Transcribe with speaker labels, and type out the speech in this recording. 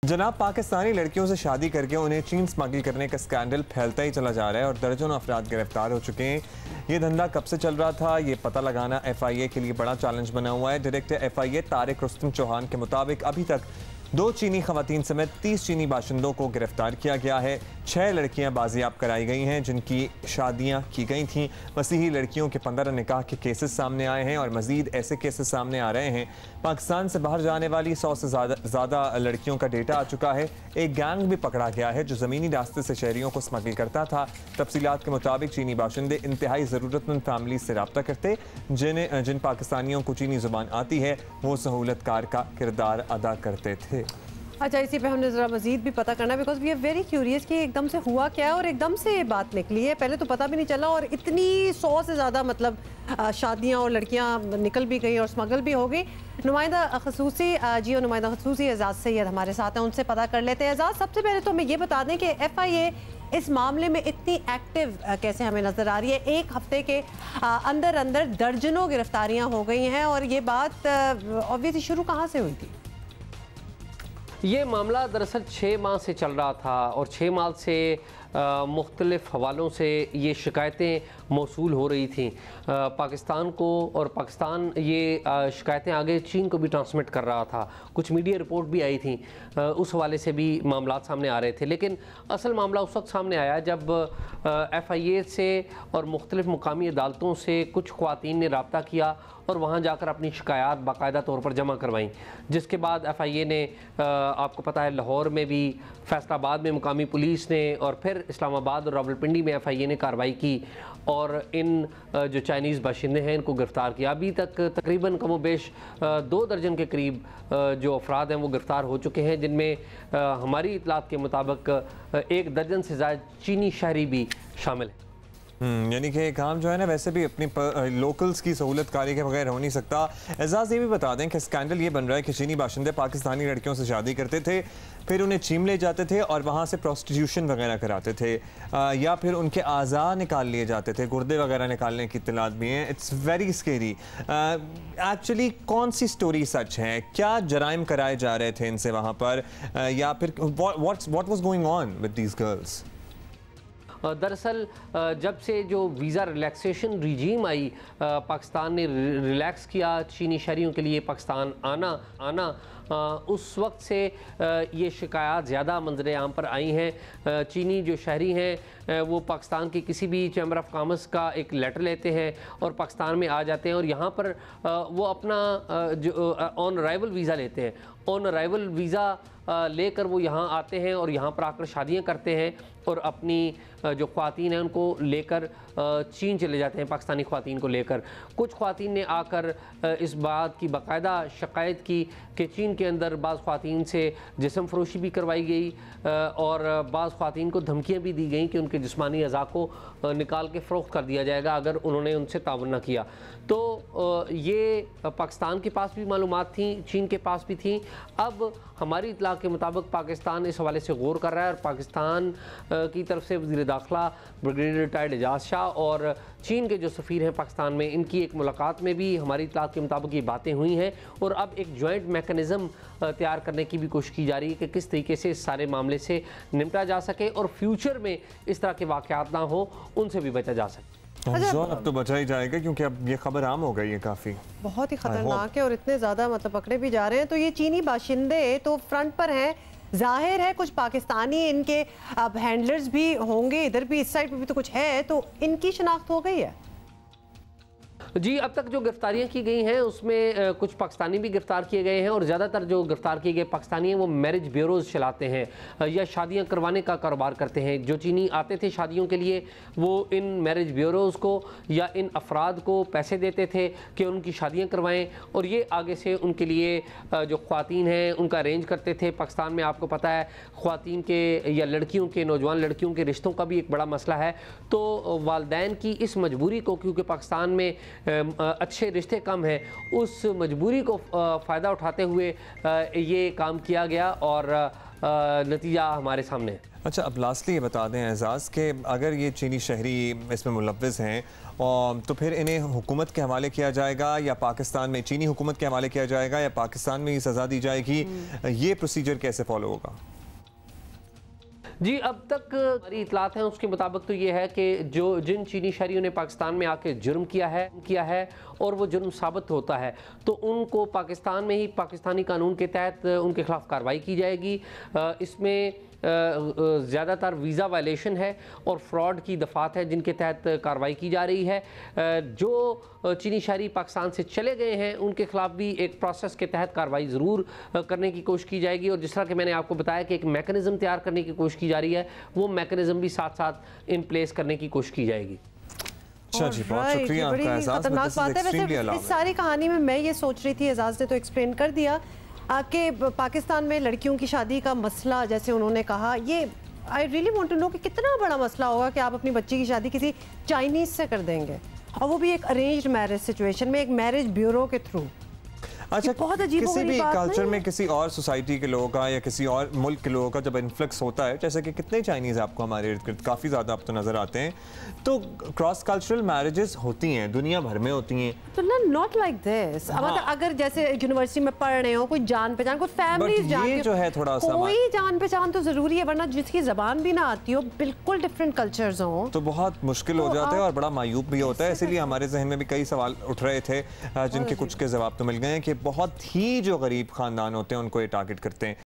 Speaker 1: जनाब, पाकिस्तानी लड़कियों से शादी करके उन्हें चीन स्मगल करने का स्कैंडल फैलता ही चला जा रहा है और दर्जनों अफराद गिरफ्तार हो चुके हैं। ये धंधा कब से चल रहा था, ये पता लगाना FIA के लिए बड़ा चैलेंज बना हुआ है। डायरेक्टर FIA तारिक रुस्तम चौहान के मुताबिक अभी तक 2 चीनी खवातीन समेत 30 चीनी बाशिंदों को गिरफ्तार किया गया है। 6 लड़कियां बाजियाब कराई गई हैं जिनकी शादियां की गई थीं। मसीही लड़कियों के 15 निकाह के केसेस सामने आए हैं और मजीद ऐसे केसेस सामने आ रहे हैं। पाकिस्तान से बाहर जाने वाली 100 से ज़्यादा लड़कियों का डेटा आ चुका है। एक गैंग भी पकड़ा गया है जो ज़मीनी रास्ते से शहरियों को स्मगल करता था। तफसीलात के मुताबिक चीनी बाशिंदे इंतहाई ज़रूरतमंद फैमिली से रब्ता करते, जिन पाकिस्तानियों को चीनी ज़ुबान आती है वो सहूलतकार का किरदार अदा करते थे।
Speaker 2: अच्छा, इसी पे हमने ज़रा मज़ीद भी पता करना, because we are very curious कि एकदम से हुआ क्या है और एकदम से ये बात निकली है। पहले तो पता भी नहीं चला और इतनी 100 से ज़्यादा मतलब शादियां और लड़कियां निकल भी गई और स्मगल भी हो गई। नुमाइंदा खसूसी जियो नुमाइंदा खसूसी एजाज़ सैयद हमारे साथ हैं, उनसे पता कर लेते हैं। एजाज़, सबसे पहले तो हमें ये बता दें कि FIA इस मामले में इतनी एक्टिव कैसे हमें नज़र आ रही है। एक हफ्ते के अंदर अंदर दर्जनों गिरफ्तारियाँ हो गई हैं और ये बात ऑब्वियसली शुरू कहाँ से हुई थी?
Speaker 3: ये मामला दरअसल 6 माह से चल रहा था और 6 माह से मुख्तलिफ हवालों से ये शिकायतें मौसूल हो रही थी पाकिस्तान को, और पाकिस्तान ये शिकायतें आगे चीन को भी ट्रांसमिट कर रहा था। कुछ मीडिया रिपोर्ट भी आई थी, उस हवाले से भी मामला सामने आ रहे थे। लेकिन असल मामला उस वक्त सामने आया जब FIA से और मुख्तलिफ मुकामी अदालतों से कुछ ख़वातीन ने रब्ता किया और वहाँ जाकर अपनी शिकायत बाकायदा तौर पर जमा करवाईं, जिसके बाद FIA ने आपको पता है लाहौर में भी, फैसलाबाद में मुकामी पुलिस ने और फिर इस्लामाबाद और रावलपिंडी में FIA ने कार्रवाई की और इन जो चाइनीज़ बाशिंदे हैं इनको गिरफ़्तार किया। अभी तक तकरीबन कमोबेश 2 दर्जन के करीब जो अफराद हैं वो गिरफ़्तार हो चुके हैं, जिनमें हमारी इतलात के मुताबिक 1 दर्जन से ज़्यादा चीनी शहरी भी शामिल हैं।
Speaker 1: यानी कि काम जो है ना वैसे भी अपनी लोकल्स की सहूलतकारी के बगैर हो नहीं सकता। एजाज़, ये भी बता दें कि स्कैंडल ये बन रहा है कि चीनी बाशिंदे पाकिस्तानी लड़कियों से शादी करते थे, फिर उन्हें चीन ले जाते थे और वहाँ से प्रोस्टिट्यूशन वगैरह कराते थे, या फिर उनके आज़ा निकाल लिए जाते थे, गुर्दे वगैरह निकालने की इत्तलात भी हैं। It's very scary. एक्चुअली कौन सी स्टोरी सच है? क्या जराइम कराए जा रहे थे इनसे वहाँ पर, या फिर what was going on with these girls?
Speaker 3: दरअसल जब से जो वीज़ा रिलैक्सेशन रिजीम आई, पाकिस्तान ने रिलैक्स किया चीनी शहरियों के लिए पाकिस्तान आना, उस वक्त से ये शिकायत ज़्यादा मंजर आम पर आई हैं। चीनी जो शहरी हैं वो पाकिस्तान की किसी भी चैम्बर ऑफ कॉमर्स का एक लेटर लेते हैं और पाकिस्तान में आ जाते हैं और यहाँ पर वो अपना जो ऑन अराइवल वीज़ा लेते हैं। ऑन अराइवल वीज़ा लेकर वो यहाँ आते हैं और यहाँ पर आकर शादियाँ करते हैं और अपनी जो ख़वातीन हैं उनको लेकर चीन चले जाते हैं, पाकिस्तानी ख़वातीन को लेकर। कुछ ख़वातीन ने आकर इस बात की बाकायदा शिकायत की कि चीन के अंदर बाज़ ख़वातीन से जिस्म फरोशी भी करवाई गई और बाज़ ख़वातीन को धमकियाँ भी दी गई कि उनके जिस्मानी अज़ा को निकाल के फ़रोख्त कर दिया जाएगा अगर उन्होंने उनसे ताउन न किया। तो ये पाकिस्तान के पास भी मालूमात थी, चीन के पास भी थी। अब हमारी इतला के मुताबिक पाकिस्तान इस हवाले से गौर कर रहा है और पाकिस्तान की तरफ से वज़ीर दाखिला ब्रिगेडियर रिटायर्ड एजाज शाह और चीन के जो सफ़ीर हैं पाकिस्तान में, इनकी एक मुलाकात में भी हमारी इतलात के मुताबिक ये बातें हुई हैं और अब एक जॉइंट मैकेनिज़्म तैयार करने की भी कोशिश की जा रही है कि किस तरीके से इस सारे मामले से निपटा जा सके और फ्यूचर में इस तरह के वाक़यात ना हो, उनसे भी बचा जा सके।
Speaker 1: अब तो बचा ही जाएगा क्योंकि अब ये खबर आम हो गई है, काफ़ी बहुत
Speaker 2: ही खतरनाक है और इतने ज़्यादा मतलब पकड़े भी जा रहे हैं। तो ये चीनी बाशिंदे तो फ्रंट पर हैं, जाहिर है कुछ पाकिस्तानी इनके अब हैंडलर्स भी होंगे, इधर भी इस साइड पे भी तो कुछ है, तो इनकी शनाख्त हो गई है?
Speaker 3: जी, अब तक जो गिरफ्तारियां की गई हैं उसमें कुछ पाकिस्तानी भी गिरफ्तार किए गए हैं और ज़्यादातर जो गिरफ्तार किए गए पाकिस्तानी हैं वो मैरिज ब्यूरोज़ चलाते हैं या शादियां करवाने का कारोबार करते हैं। जो चीनी आते थे शादियों के लिए वो इन मैरिज ब्यूरोज़ को या इन अफराद को पैसे देते थे कि उनकी शादियाँ करवाएँ और ये आगे से उनके लिए जो ख़वातीन हैं उनका अरेंज करते थे। पाकिस्तान में आपको पता है ख़वातीन के या लड़कियों के, नौजवान लड़कियों के रिश्तों का भी एक बड़ा मसला है। तो वालदैन की इस मजबूरी को, क्योंकि पाकिस्तान में अच्छे रिश्ते कम हैं, उस मजबूरी को फ़ायदा उठाते हुए ये काम किया गया और नतीजा हमारे सामने है।
Speaker 1: अच्छा, अब लास्टली ये बता दें एजाज़ कि अगर ये चीनी शहरी इसमें मुलव्विस हैं तो फिर इन्हें हुकूमत के हवाले किया जाएगा या पाकिस्तान में चीनी हुकूमत के हवाले किया जाएगा या पाकिस्तान में ही सज़ा दी जाएगी? ये प्रोसीजर कैसे फॉलो होगा?
Speaker 3: जी, अब तक हमारी इतलात हैं उसके मुताबिक तो ये है कि जिन चीनी शहरियों ने पाकिस्तान में आके जुर्म किया है और वो जुर्म साबित होता है तो उनको पाकिस्तान में ही पाकिस्तानी कानून के तहत उनके खिलाफ कार्रवाई की जाएगी। इसमें ज़्यादातर वीज़ा वायलेशन है और फ्रॉड की दफ़ात है जिनके तहत कार्रवाई की जा रही है। जो चीनी शहरी पाकिस्तान से चले गए हैं उनके खिलाफ भी एक प्रोसेस के तहत कार्रवाई ज़रूर करने की कोशिश की जाएगी और जिस तरह कि मैंने आपको बताया कि एक मैकेनिज़्म तैयार करने की कोशिश की जा रही है, वो मैकेनिज़्म भी साथ साथ इन प्लेस करने की कोशिश की जाएगी।
Speaker 1: अच्छा जी, बहुत शुक्रिया आपका एजाज़।
Speaker 2: खतरनाक बात है। वैसे इस सारी कहानी में मैं ये सोच रही थी, एजाज़ ने तो एक्सप्लेन कर दिया कि पाकिस्तान में लड़कियों की शादी का मसला, जैसे उन्होंने कहा, ये I really want to know कि कितना बड़ा मसला होगा कि आप अपनी बच्ची की शादी किसी चाइनीज़ से कर देंगे और वो भी एक अरेंज्ड मैरिज सिचुएशन में, एक मैरिज ब्यूरो के थ्रू।
Speaker 1: अच्छा,
Speaker 2: बहुत अजीब
Speaker 1: किसी भी कल्चर में किसी और सोसाइटी के लोगों का या किसी और मुल्क के लोगों का जब इन्फ्लक्स होता है, जैसे कि कितने चाइनीज़ आपको हमारे इर्द गिर्द काफ़ी ज़्यादा अब तो नज़र आते हैं, तो क्रॉस कल्चरल मैरिजेस होती हैं, दुनिया भर में होती हैं।
Speaker 2: तो नॉट लाइक दिस। मतलब अगर जैसे यूनिवर्सिटी में पढ़ रहे हो, कोई जान पहचान, कोई फैमिली जान,
Speaker 1: जो है थोड़ा सा
Speaker 2: कोई जान पहचान तो ज़रूरी है, वरना जिसकी ज़बान भी ना आती हो, बिल्कुल डिफरेंट कल्चर्स हो,
Speaker 1: तो बहुत मुश्किल हो जाता है और बड़ा मायूब भी होता है। इसीलिए हमारे जहन में भी कई सवाल उठ रहे थे जिनके कुछ के जवाब तो मिल गए हैं कि बहुत ही जो गरीब ख़ानदान होते हैं उनको ये टारगेट करते हैं।